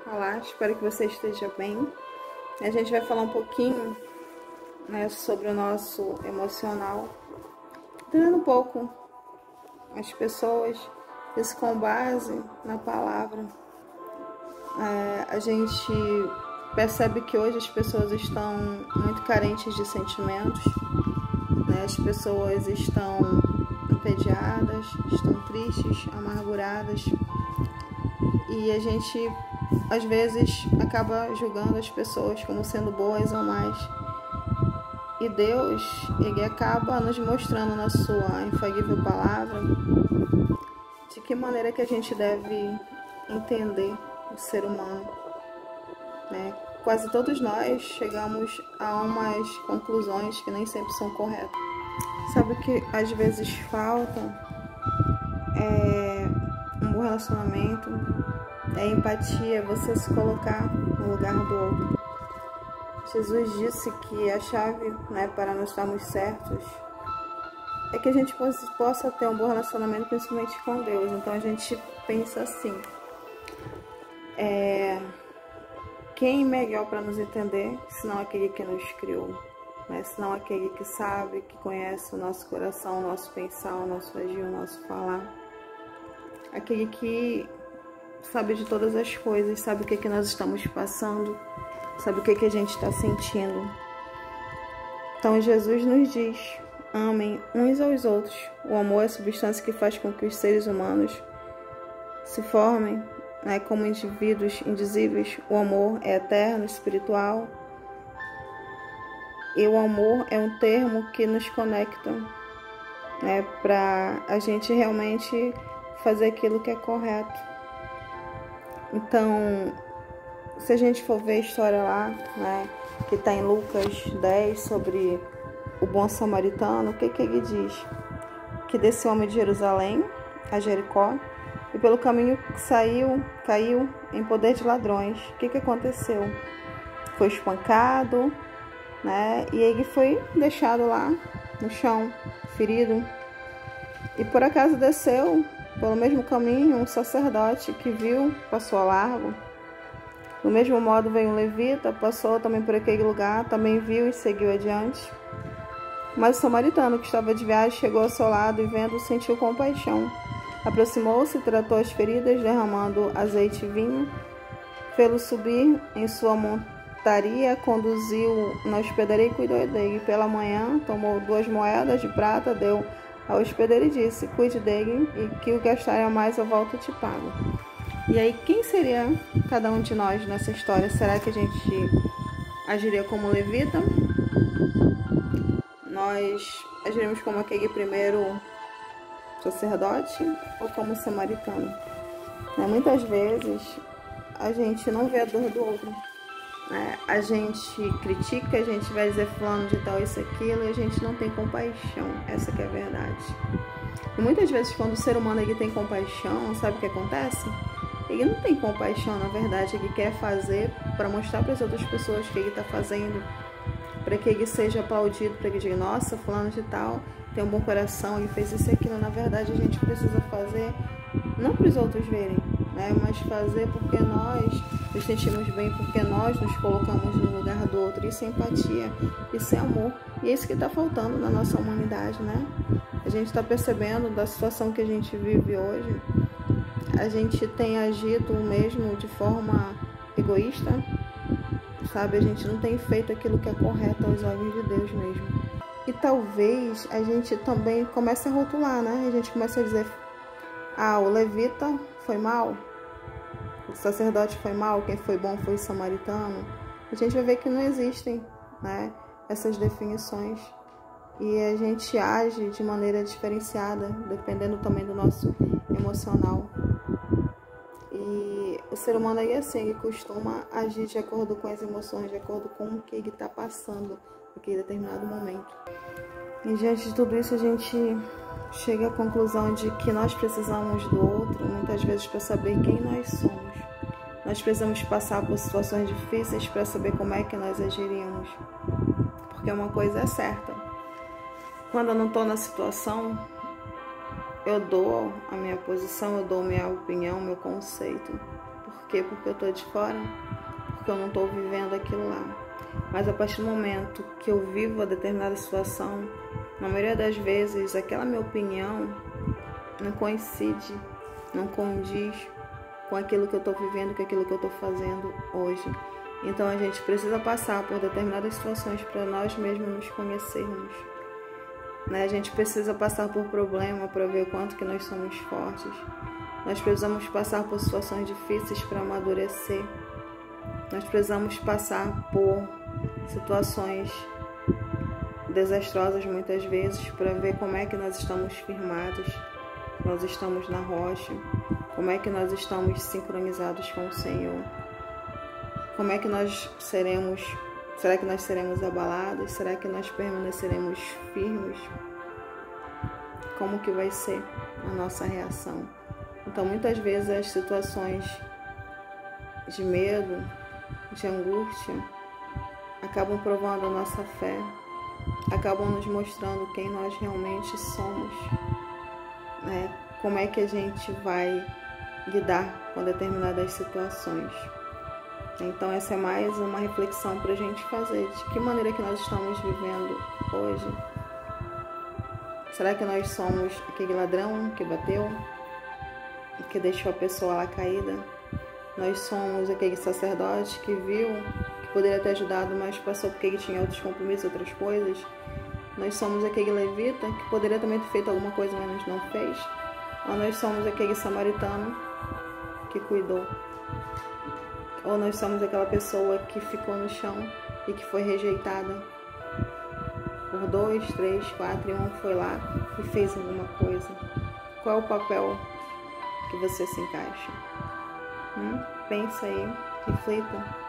Olá, espero que você esteja bem. A gente vai falar um pouquinho, né, sobre o nosso emocional, entendendo um pouco as pessoas, isso com base na palavra. A gente percebe que hoje as pessoas estão muito carentes de sentimentos, né? As pessoas estão entediadas, estão tristes, amarguradas, e a gente às vezes acaba julgando as pessoas como sendo boas ou más. E Deus, Ele acaba nos mostrando na sua infalível palavra de que maneira que a gente deve entender o ser humano, né? Quase todos nós chegamos a umas conclusões que nem sempre são corretas. Sabe o que às vezes falta? É um bom relacionamento, é empatia, você se colocar no lugar do outro. Jesus disse que a chave, né, para nós estarmos certos é que a gente possa ter um bom relacionamento, principalmente com Deus. Então a gente pensa assim, quem melhor para nos entender, senão aquele que nos criou, né? Senão aquele que sabe, que conhece o nosso coração, o nosso pensar, o nosso agir, o nosso falar. Aquele que sabe de todas as coisas, sabe o que nós estamos passando, sabe o que a gente está sentindo. Então Jesus nos diz: amem uns aos outros. O amor é a substância que faz com que os seres humanos se formem, né, como indivíduos indizíveis. O amor é eterno, espiritual. E o amor é um termo que nos conecta, né, para a gente realmente fazer aquilo que é correto. Então, se a gente for ver a história lá, né, que está em Lucas 10, sobre o bom samaritano, o que ele diz? Que desse homem de Jerusalém a Jericó, e pelo caminho caiu em poder de ladrões. O que aconteceu? Foi espancado, né, e ele foi deixado lá no chão, ferido. E por acaso desceu pelo mesmo caminho um sacerdote que viu, passou a largo. Do mesmo modo veio um levita, passou também por aquele lugar, também viu e seguiu adiante. Mas o samaritano, que estava de viagem, chegou ao seu lado e, vendo, sentiu compaixão. Aproximou-se, tratou as feridas, derramando azeite e vinho, fê-lo subir em sua montaria, conduziu na hospedaria e cuidou dele. Pela manhã, tomou 2 moedas de prata, deu ao hospedeiro e disse: cuide dele, e que o gastarem a mais eu volto e te pago. E aí, quem seria cada um de nós nessa história? Será que a gente agiria como levita? Nós agiríamos como aquele primeiro sacerdote ou como samaritano? Muitas vezes a gente não vê a dor do outro, né? A gente critica, a gente vai dizer fulano de tal, isso, aquilo, e a gente não tem compaixão. Essa que é a verdade. E muitas vezes quando o ser humano ele tem compaixão, sabe o que acontece? Ele não tem compaixão, na verdade. Ele quer fazer para mostrar para as outras pessoas que ele está fazendo, para que ele seja aplaudido, para que diga: nossa, fulano de tal tem um bom coração, ele fez isso e aquilo. Na verdade, a gente precisa fazer não para os outros verem, né, mas fazer porque nós nos sentimos bem, porque nós nos colocamos no lugar do outro. Isso é empatia, isso é amor. E é isso que está faltando na nossa humanidade, né? A gente está percebendo da situação que a gente vive hoje. A gente tem agido mesmo de forma egoísta, sabe? A gente não tem feito aquilo que é correto aos olhos de Deus mesmo. E talvez a gente também comece a rotular, né? A gente começa a dizer: ah, o levita foi mal, o sacerdote foi mal, quem foi bom foi o samaritano. A gente vai ver que não existem, né, essas definições. E a gente age de maneira diferenciada, dependendo também do nosso emocional. E o ser humano aí, assim, ele costuma agir de acordo com as emoções, de acordo com o que ele está passando naquele determinado momento. E diante de tudo isso, a gente chega à conclusão de que nós precisamos do outro, muitas vezes, para saber quem nós somos. Nós precisamos passar por situações difíceis para saber como é que nós agiríamos. Porque uma coisa é certa: quando eu não estou na situação, eu dou a minha posição, eu dou minha opinião, meu conceito. Por quê? Porque eu tô de fora, porque eu não tô vivendo aquilo lá. Mas a partir do momento que eu vivo a determinada situação, na maioria das vezes, aquela minha opinião não coincide, não condiz com aquilo que eu tô vivendo, com aquilo que eu tô fazendo hoje. Então a gente precisa passar por determinadas situações para nós mesmos nos conhecermos. Né? A gente precisa passar por problema para ver o quanto que nós somos fortes. Nós precisamos passar por situações difíceis para amadurecer. Nós precisamos passar por situações desastrosas muitas vezes para ver como é que nós estamos firmados, nós estamos na rocha, como é que nós estamos sincronizados com o Senhor, como é que nós seremos, será que nós seremos abalados, será que nós permaneceremos firmes, como que vai ser a nossa reação. Então muitas vezes as situações de medo, de angústia, acabam provando a nossa fé, acabam nos mostrando quem nós realmente somos, né? Como é que a gente vai lidar com determinadas situações. Então essa é mais uma reflexão para a gente fazer, de que maneira que nós estamos vivendo hoje. Será que nós somos aquele ladrão que bateu, que deixou a pessoa lá caída? Nós somos aquele sacerdote que viu, que poderia ter ajudado, mas passou porque ele tinha outros compromissos, outras coisas. Nós somos aquele levita que poderia também ter feito alguma coisa, mas não fez. Ou nós somos aquele samaritano que cuidou. Ou nós somos aquela pessoa que ficou no chão e que foi rejeitada por 2, 3, 4 e um foi lá e fez alguma coisa. Qual é o papel que você se encaixa? Pensa aí, reflita.